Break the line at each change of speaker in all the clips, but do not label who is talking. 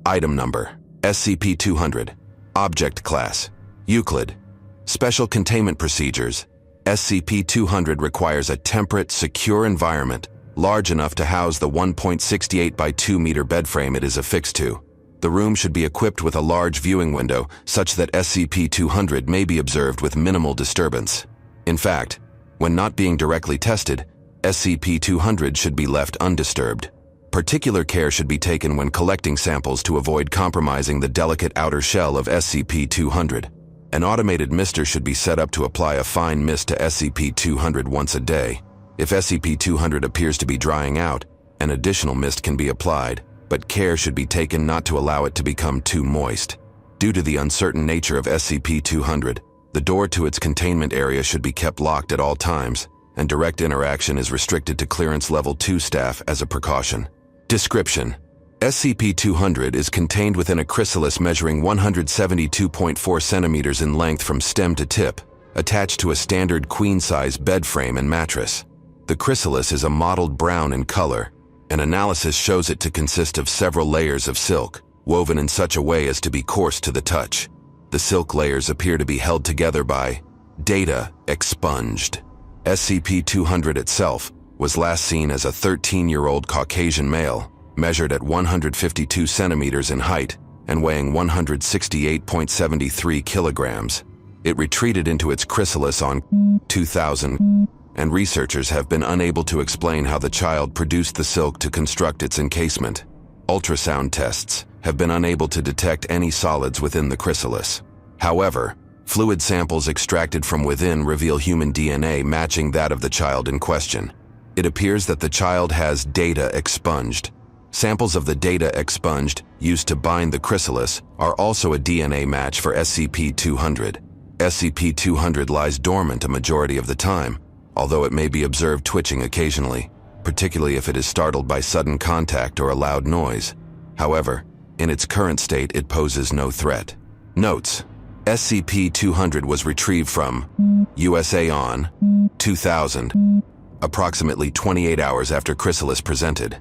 Item Number: SCP-200. Object Class: Euclid. Special Containment Procedures: SCP-200 requires a temperate, secure environment large enough to house the 1.68 by 2 meter bed frame it is affixed to. The room should be equipped with a large viewing window such that SCP-200 may be observed with minimal disturbance. In fact, when not being directly tested, SCP-200 should be left undisturbed. Particular care should be taken when collecting samples to avoid compromising the delicate outer shell of SCP-200. An automated mister should be set up to apply a fine mist to SCP-200 once a day. If SCP-200 appears to be drying out, an additional mist can be applied, but care should be taken not to allow it to become too moist. Due to the uncertain nature of SCP-200, the door to its containment area should be kept locked at all times, and direct interaction is restricted to Clearance Level 2 staff as a precaution. Description: SCP-200 is contained within a chrysalis measuring 172.4 centimeters in length from stem to tip, attached to a standard queen-size bed frame and mattress. The chrysalis is a mottled brown in color. An analysis shows it to consist of several layers of silk, woven in such a way as to be coarse to the touch. The silk layers appear to be held together by data expunged. SCP-200 itself was last seen as a 13-year-old Caucasian male, measured at 152 centimeters in height and weighing 168.73 kilograms. It retreated into its chrysalis on 2000, and researchers have been unable to explain how the child produced the silk to construct its encasement. Ultrasound tests have been unable to detect any solids within the chrysalis. However, fluid samples extracted from within reveal human DNA matching that of the child in question. It appears that the child has data expunged. Samples of the data expunged used to bind the chrysalis are also a DNA match for SCP-200. SCP-200 lies dormant a majority of the time, although it may be observed twitching occasionally, particularly if it is startled by sudden contact or a loud noise. However, in its current state, it poses no threat. Notes: SCP-200 was retrieved from USA on 2000, approximately 28 hours after Chrysalis presented.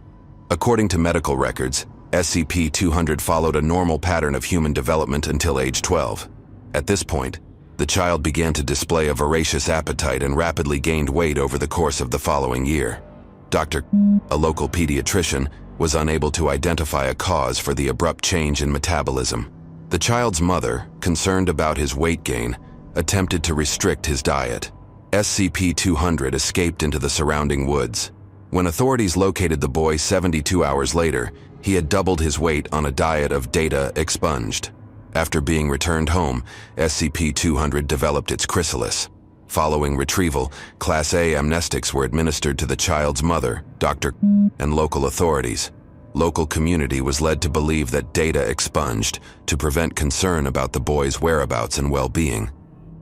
According to medical records, SCP-200 followed a normal pattern of human development until age 12. At this point, the child began to display a voracious appetite and rapidly gained weight over the course of the following year. Dr. a local pediatrician, was unable to identify a cause for the abrupt change in metabolism. The child's mother, concerned about his weight gain, attempted to restrict his diet. SCP-200 escaped into the surrounding woods. When authorities located the boy 72 hours later, he had doubled his weight on a diet of data expunged. After being returned home, SCP-200 developed its chrysalis. Following retrieval, Class A amnestics were administered to the child's mother, Dr. and local authorities. Local community was led to believe that data expunged to prevent concern about the boy's whereabouts and well-being.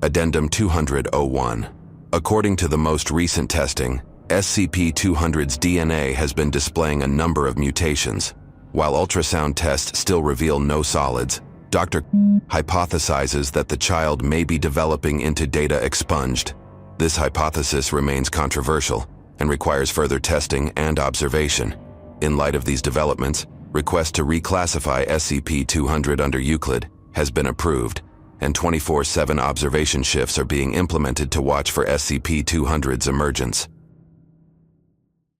Addendum 200-01. According to the most recent testing, SCP-200's DNA has been displaying a number of mutations. While ultrasound tests still reveal no solids, Dr. hypothesizes that the child may be developing into data expunged. This hypothesis remains controversial and requires further testing and observation. In light of these developments, request to reclassify SCP-200 under Euclid has been approved, and 24/7 observation shifts are being implemented to watch for SCP-200's emergence.